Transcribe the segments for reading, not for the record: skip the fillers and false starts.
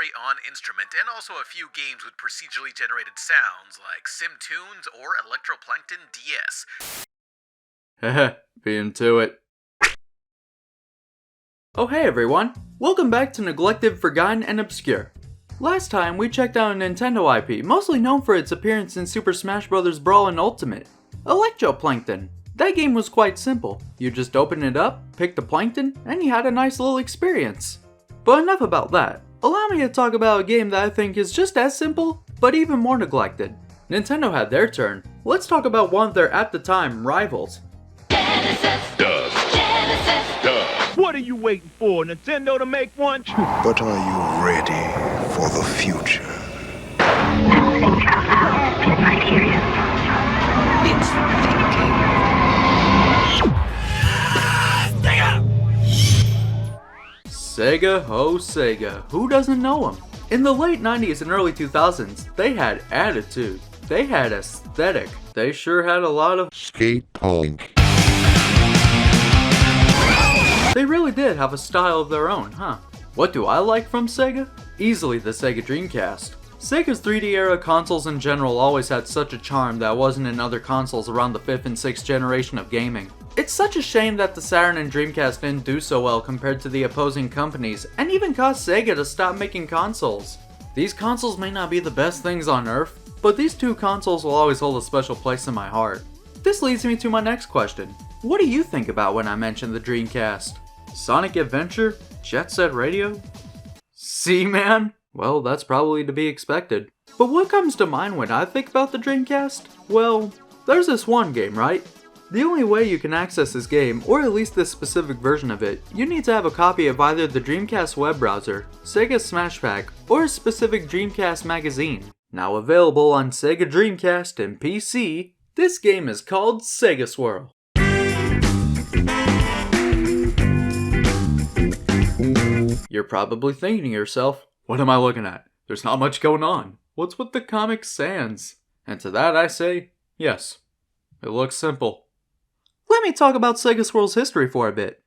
on instrument, and also a few games with procedurally generated sounds like SimTunes or Electroplankton DS. Heh, being to it. Oh hey everyone, welcome back to Neglected, Forgotten, and Obscure. Last time we checked out a Nintendo IP, mostly known for its appearance in Super Smash Bros. Brawl and Ultimate, Electroplankton. That game was quite simple. You just open it up, pick the plankton, and you had a nice little experience. But enough about that. Allow me to talk about a game that I think is just as simple, but even more neglected. Nintendo had their turn. Let's talk about one of their, at the time, rivals. Genesis. What are you waiting for, Nintendo to make one? But are you ready for the future? Think out in my curious. It's Sega, oh Sega, who doesn't know them? In the late 90s and early 2000s, they had attitude, they had aesthetic, they sure had a lot of Skate punk. They really did have a style of their own, huh? What do I like from Sega? Easily the Sega Dreamcast. Sega's 3D era consoles in general always had such a charm that wasn't in other consoles around the 5th and 6th generation of gaming. It's such a shame that the Saturn and Dreamcast didn't do so well compared to the opposing companies, and even caused Sega to stop making consoles. These consoles may not be the best things on earth, but these two consoles will always hold a special place in my heart. This leads me to my next question. What do you think about when I mention the Dreamcast? Sonic Adventure? Jet Set Radio? See, man? Well, that's probably to be expected. But what comes to mind when I think about the Dreamcast? Well, there's this one game, right? The only way you can access this game, or at least this specific version of it, you need to have a copy of either the Dreamcast web browser, Sega Smash Pack, or a specific Dreamcast magazine. Now available on Sega Dreamcast and PC, this game is called Sega Swirl. You're probably thinking to yourself, what am I looking at? There's not much going on. What's with the Comic Sans? And to that I say, yes. It looks simple. Let me talk about Sega Swirl's history for a bit.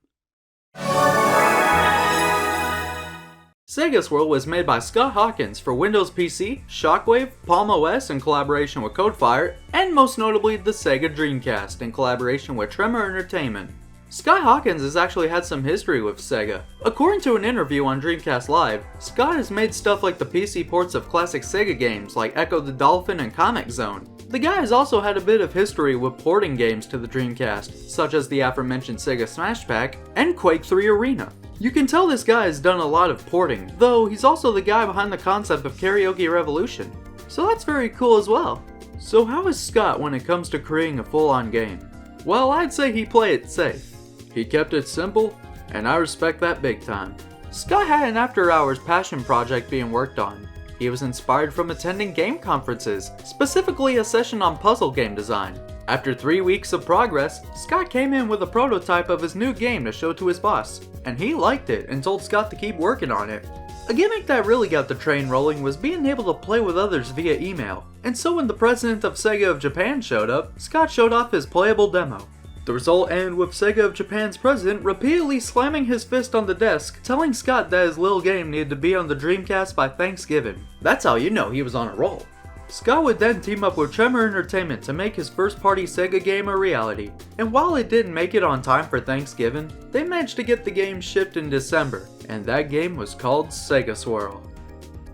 Sega Swirl was made by Scott Hawkins for Windows PC, Shockwave, Palm OS in collaboration with Codefire, and most notably the Sega Dreamcast in collaboration with Tremor Entertainment. Scott Hawkins has actually had some history with Sega. According to an interview on Dreamcast Live, Scott has made stuff like the PC ports of classic Sega games like Echo the Dolphin and Comic Zone. The guy has also had a bit of history with porting games to the Dreamcast, such as the aforementioned Sega Smash Pack and Quake 3 Arena. You can tell this guy has done a lot of porting, though he's also the guy behind the concept of Karaoke Revolution. So that's very cool as well. So how is Scott when it comes to creating a full-on game? Well, I'd say he played it safe. He kept it simple, and I respect that big time. Scott had an after-hours passion project being worked on. He was inspired from attending game conferences, specifically a session on puzzle game design. After 3 weeks of progress, Scott came in with a prototype of his new game to show to his boss, and he liked it and told Scott to keep working on it. A gimmick that really got the train rolling was being able to play with others via email, and so when the president of Sega of Japan showed up, Scott showed off his playable demo. The result ended with Sega of Japan's president repeatedly slamming his fist on the desk, telling Scott that his little game needed to be on the Dreamcast by Thanksgiving. That's how you know he was on a roll. Scott would then team up with Tremor Entertainment to make his first party Sega game a reality, and while it didn't make it on time for Thanksgiving, they managed to get the game shipped in December, and that game was called Sega Swirl.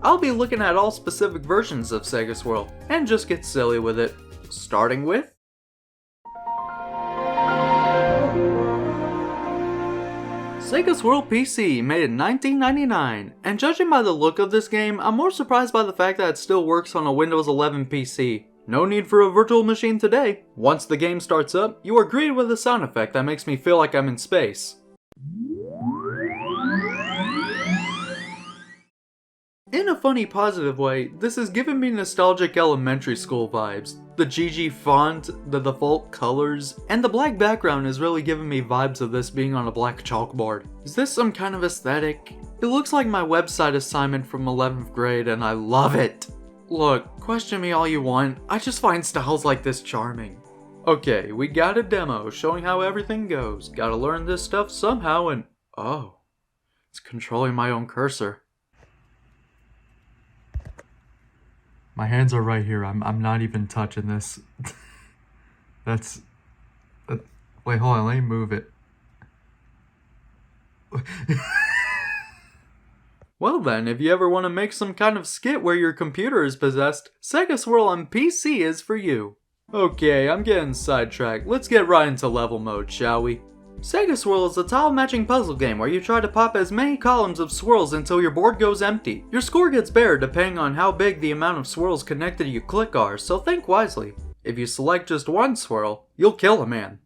I'll be looking at all specific versions of Sega Swirl, and just get silly with it, starting with Sega Swirl PC, made in 1999, and judging by the look of this game, I'm more surprised by the fact that it still works on a Windows 11 PC. No need for a virtual machine today. Once the game starts up, you are greeted with a sound effect that makes me feel like I'm in space. In a funny positive way, this is giving me nostalgic elementary school vibes. The GG font, the default colors, and the black background is really giving me vibes of this being on a black chalkboard. Is this some kind of aesthetic? It looks like my website assignment from 11th grade and I love it! Look, question me all you want, I just find styles like this charming. Okay, we got a demo showing how everything goes. Gotta learn this stuff somehow and... oh, it's controlling my own cursor. My hands are right here. I'm not even touching this. That's... wait, hold on. Let me move it. Well then, if you ever want to make some kind of skit where your computer is possessed, Sega Swirl on PC is for you. Okay, I'm getting sidetracked. Let's get right into level mode, shall we? Sega Swirl is a tile matching puzzle game where you try to pop as many columns of swirls until your board goes empty. Your score gets better depending on how big the amount of swirls connected to your click are, so think wisely. If you select just one swirl, you'll kill a man.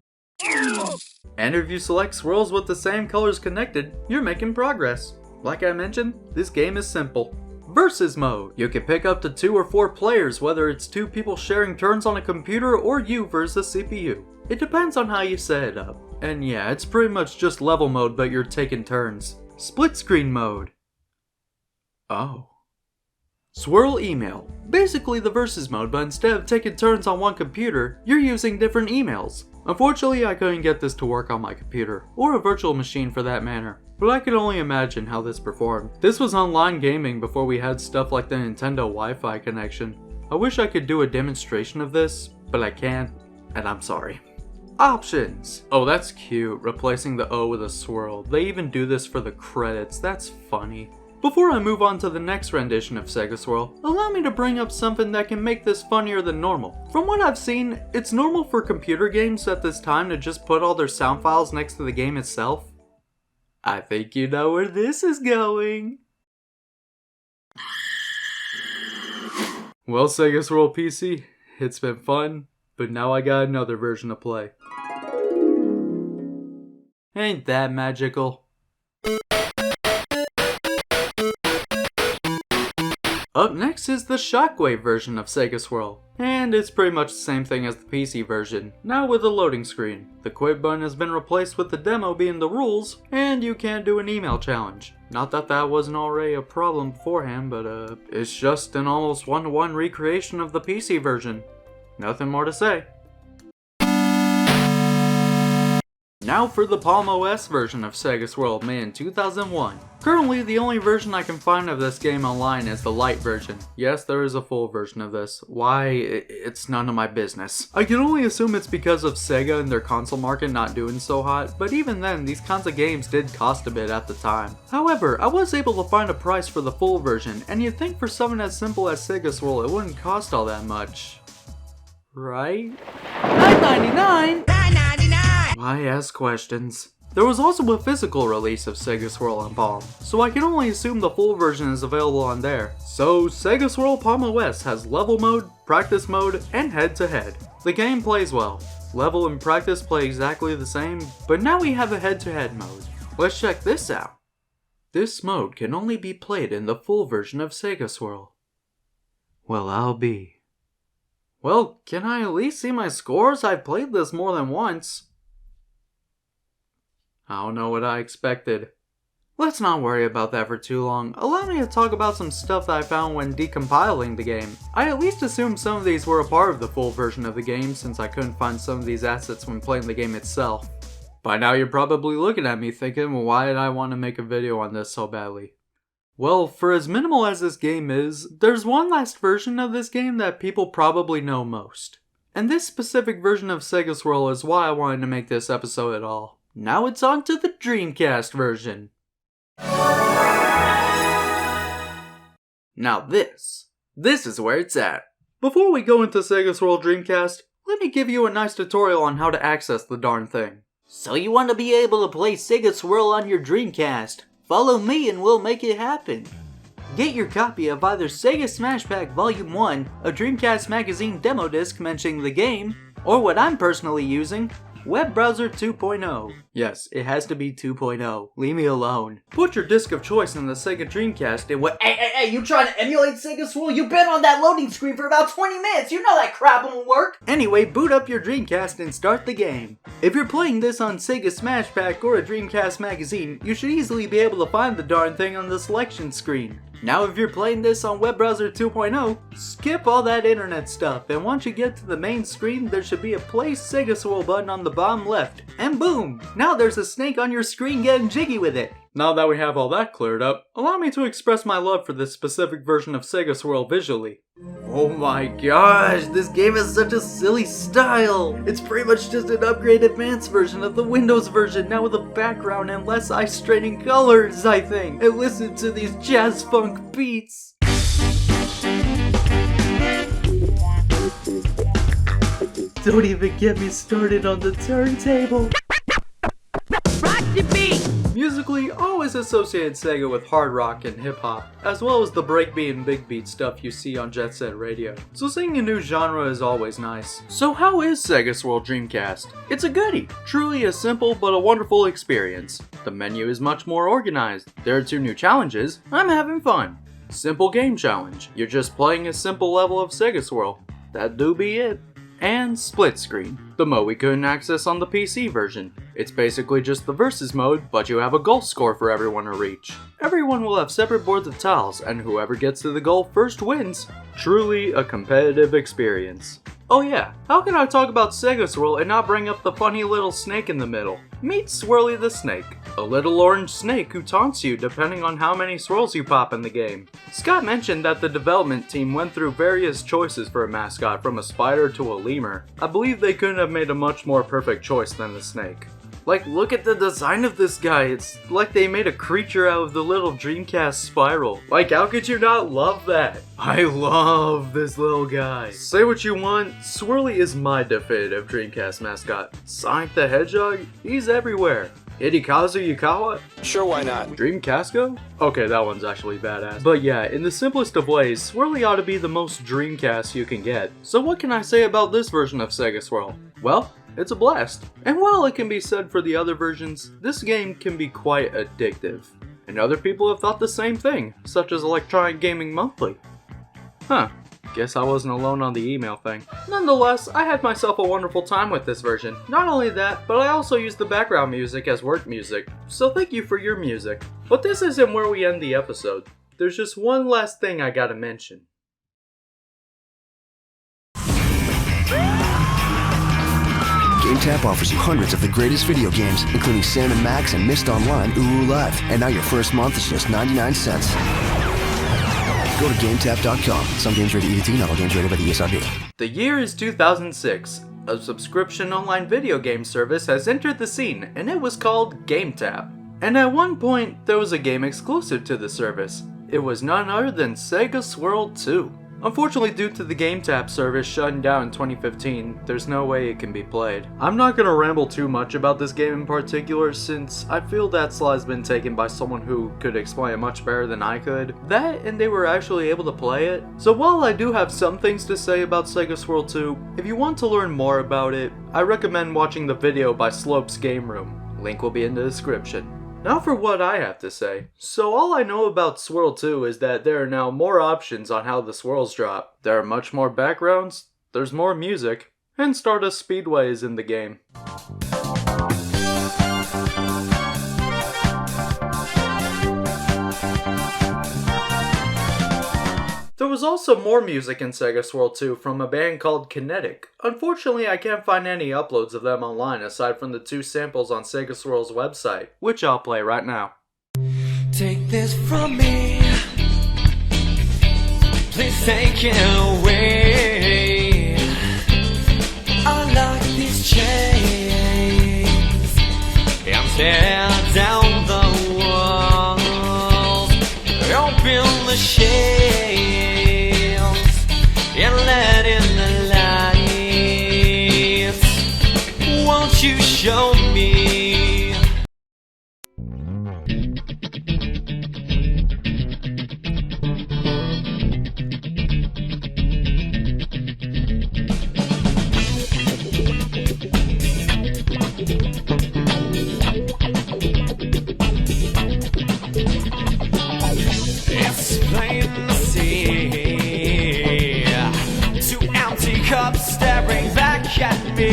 And if you select swirls with the same colors connected, you're making progress. Like I mentioned, this game is simple. Versus mode. You can pick up to 2 or 4 players, whether it's 2 people sharing turns on a computer or you versus CPU. It depends on how you set it up. And yeah, it's pretty much just level mode, but you're taking turns. Split screen mode. Oh. Swirl email. Basically the versus mode, but instead of taking turns on one computer, you're using different emails. Unfortunately, I couldn't get this to work on my computer, or a virtual machine for that matter. But I could only imagine how this performed. This was online gaming before we had stuff like the Nintendo Wi-Fi connection. I wish I could do a demonstration of this, but I can't, and I'm sorry. Options! Oh, that's cute, replacing the O with a swirl. They even do this for the credits, that's funny. Before I move on to the next rendition of Sega Swirl, allow me to bring up something that can make this funnier than normal. From what I've seen, it's normal for computer games at this time to just put all their sound files next to the game itself. I think you know where this is going. Well, Sega Swirl PC, it's been fun, but now I got another version to play. Ain't that magical? Up next is the Shockwave version of Sega Swirl, and it's pretty much the same thing as the PC version, now with a loading screen. The quit button has been replaced with the demo being the rules, and you can't do an email challenge. Not that that wasn't already a problem beforehand, but it's just an almost one-to-one recreation of the PC version. Nothing more to say. Now for the Palm OS version of Sega Swirl made in 2001. Currently, the only version I can find of this game online is the light version. Yes, there is a full version of this. Why? It's none of my business. I can only assume it's because of Sega and their console market not doing so hot, but even then, these kinds of games did cost a bit at the time. However, I was able to find a price for the full version, and you'd think for something as simple as Sega Swirl it wouldn't cost all that much. Right? $9.99! Why ask questions? There was also a physical release of Sega Swirl on Palm, so I can only assume the full version is available on there. So Sega Swirl Palm OS has level mode, practice mode, and head-to-head. The game plays well. Level and practice play exactly the same, but now we have a head-to-head mode. Let's check this out. This mode can only be played in the full version of Sega Swirl. Well, I'll be. Well, can I at least see my scores? I've played this more than once. I don't know what I expected. Let's not worry about that for too long. Allow me to talk about some stuff that I found when decompiling the game. I at least assumed some of these were a part of the full version of the game since I couldn't find some of these assets when playing the game itself. By now you're probably looking at me thinking, well, why did I want to make a video on this so badly? Well, for as minimal as this game is, there's one last version of this game that people probably know most. And this specific version of Sega Swirl is why I wanted to make this episode at all. Now it's on to the Dreamcast version. Now this is where it's at. Before we go into Sega Swirl Dreamcast, let me give you a nice tutorial on how to access the darn thing. So you want to be able to play Sega Swirl on your Dreamcast? Follow me and we'll make it happen. Get your copy of either Sega Smash Pack Volume 1, a Dreamcast magazine demo disc mentioning the game, or what I'm personally using, Web Browser 2.0. Yes, it has to be 2.0. Leave me alone. Put your disc of choice in the Sega Dreamcast and what— Hey, you trying to emulate Sega Swirl? You've been on that loading screen for about 20 minutes. You know that crap won't work. Anyway, boot up your Dreamcast and start the game. If you're playing this on Sega Smash Pack or a Dreamcast magazine, you should easily be able to find the darn thing on the selection screen. Now if you're playing this on Web Browser 2.0, skip all that internet stuff, and once you get to the main screen, there should be a Play Sega Swirl button on the bottom left. And boom! Now there's a snake on your screen getting jiggy with it. Now that we have all that cleared up, allow me to express my love for this specific version of Sega Swirl visually. Oh my gosh, this game has such a silly style! It's pretty much just an upgraded advanced version of the Windows version, now with a background and less eye-straining colors, I think. And listen to these jazz funk beats! Don't even get me started on the turntable! Musically, I always associated Sega with hard rock and hip hop, as well as the breakbeat and big beat stuff you see on Jet Set Radio. So seeing a new genre is always nice. So how is Sega Swirl Dreamcast? It's a goodie! Truly a simple but a wonderful experience. The menu is much more organized. There are 2 new challenges. I'm having fun. Simple game challenge. You're just playing a simple level of Sega Swirl. That do be it. And split screen, the mode we couldn't access on the PC version. It's basically just the versus mode, but you have a goal score for everyone to reach. Everyone will have separate boards of tiles, and whoever gets to the goal first wins. Truly a competitive experience. Oh yeah, how can I talk about Sega Swirl and not bring up the funny little snake in the middle? Meet Swirly the Snake, a little orange snake who taunts you depending on how many swirls you pop in the game. Scott mentioned that the development team went through various choices for a mascot from a spider to a lemur. I believe they couldn't have made a much more perfect choice than the snake. Like, look at the design of this guy. It's like they made a creature out of the little Dreamcast spiral. Like, how could you not love that? I love this little guy. Say what you want, Swirly is my definitive Dreamcast mascot. Sonic the Hedgehog? He's everywhere. Hidekazu Yukawa? Sure, why not? Dreamcasco? Okay, that one's actually badass. But yeah, in the simplest of ways, Swirly ought to be the most Dreamcast you can get. So what can I say about this version of Sega Swirl? Well, it's a blast. And while it can be said for the other versions, this game can be quite addictive. And other people have thought the same thing, such as Electronic Gaming Monthly. Huh. Guess I wasn't alone on the email thing. Nonetheless, I had myself a wonderful time with this version. Not only that, but I also used the background music as work music, so thank you for your music. But this isn't where we end the episode. There's just one last thing I gotta mention. GameTap offers you hundreds of the greatest video games, including Sam & Max and Myst Online, Uru Live. And now your first month is just 99 cents. Go to GameTap.com. Some games rated EDT, not all games rated by the ESRB. The year is 2006. A subscription online video game service has entered the scene, and it was called GameTap. And at one point, there was a game exclusive to the service. It was none other than Sega Swirl 2. Unfortunately, due to the GameTap service shutting down in 2015, there's no way it can be played. I'm not gonna ramble too much about this game in particular, since I feel that slide's been taken by someone who could explain it much better than I could. That, and they were actually able to play it. So while I do have some things to say about Sega Swirl 2, if you want to learn more about it, I recommend watching the video by Slope's Game Room. Link will be in the description. Now for what I have to say. So all I know about Swirl 2 is that there are now more options on how the swirls drop. There are much more backgrounds, there's more music, and Stardust Speedway is in the game. There was also more music in Sega Swirl 2 from a band called Kinetic. Unfortunately, I can't find any uploads of them online aside from the 2 samples on Sega Swirl's website, which I'll play right now. Take this from me, please take it away. Unlock these chains and tear down the walls. Open the shades and let in the lights. Won't you show me? It's plain to see, 2 empty cups staring back at me.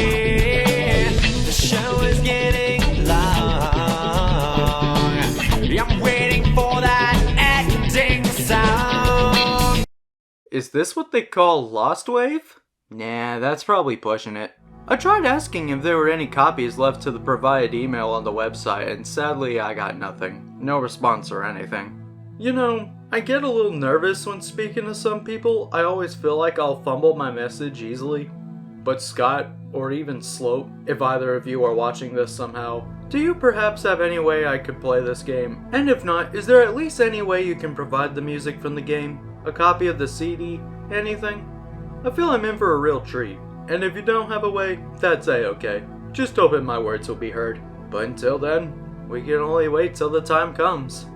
The show is getting long. I'm waiting for that ending sound. Is this what they call Lost Wave? Nah, that's probably pushing it. I tried asking if there were any copies left to the provided email on the website, and sadly I got nothing. No response or anything. You know, I get a little nervous when speaking to some people. I always feel like I'll fumble my message easily. But Scott, or even Slope, if either of you are watching this somehow, do you perhaps have any way I could play this game? And if not, is there at least any way you can provide the music from the game? A copy of the CD? Anything? I feel I'm in for a real treat. And if you don't have a way, that's a-okay. Just hoping my words will be heard. But until then, we can only wait till the time comes.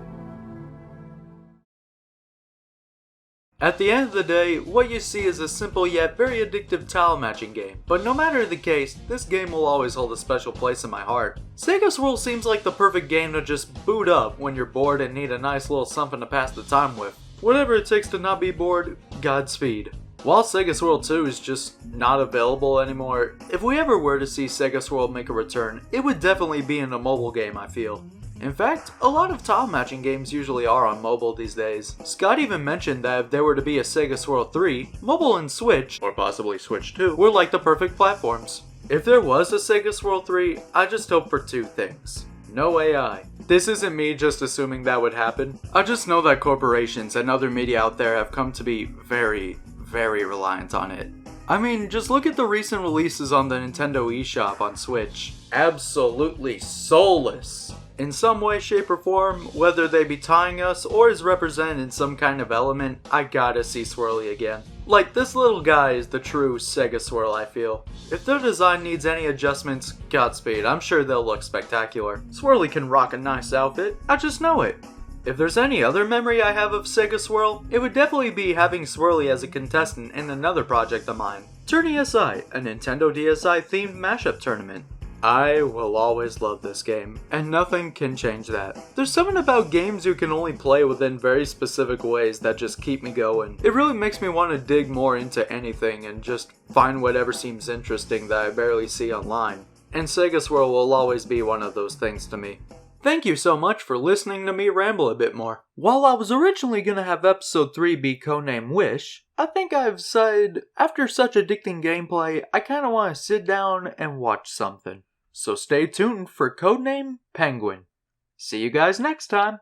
At the end of the day, what you see is a simple yet very addictive tile matching game. But no matter the case, this game will always hold a special place in my heart. Sega Swirl seems like the perfect game to just boot up when you're bored and need a nice little something to pass the time with. Whatever it takes to not be bored, Godspeed. While Sega Swirl 2 is just not available anymore, if we ever were to see Sega Swirl make a return, it would definitely be in a mobile game, I feel. In fact, a lot of tile matching games usually are on mobile these days. Scott even mentioned that if there were to be a Sega Swirl 3, mobile and Switch, or possibly Switch 2, were like the perfect platforms. If there was a Sega Swirl 3, I just hope for two things. No AI. This isn't me just assuming that would happen. I just know that corporations and other media out there have come to be very reliant on it. I mean, just look at the recent releases on the Nintendo eShop on Switch. Absolutely soulless. In some way, shape, or form, whether they be tying us or is represented in some kind of element, I gotta see Swirly again. Like, this little guy is the true Sega Swirl, I feel. If their design needs any adjustments, Godspeed, I'm sure they'll look spectacular. Swirly can rock a nice outfit, I just know it. If there's any other memory I have of Sega Swirl, it would definitely be having Swirly as a contestant in another project of mine. Turn ESI, a Nintendo DSi themed mashup tournament. I will always love this game, and nothing can change that. There's something about games you can only play within very specific ways that just keep me going. It really makes me want to dig more into anything and just find whatever seems interesting that I barely see online. And Sega Swirl will always be one of those things to me. Thank you so much for listening to me ramble a bit more. While I was originally gonna have episode 3 be codename Wish, I think I've said, after such addicting gameplay, I kinda wanna sit down and watch something. So stay tuned for codename Penguin. See you guys next time.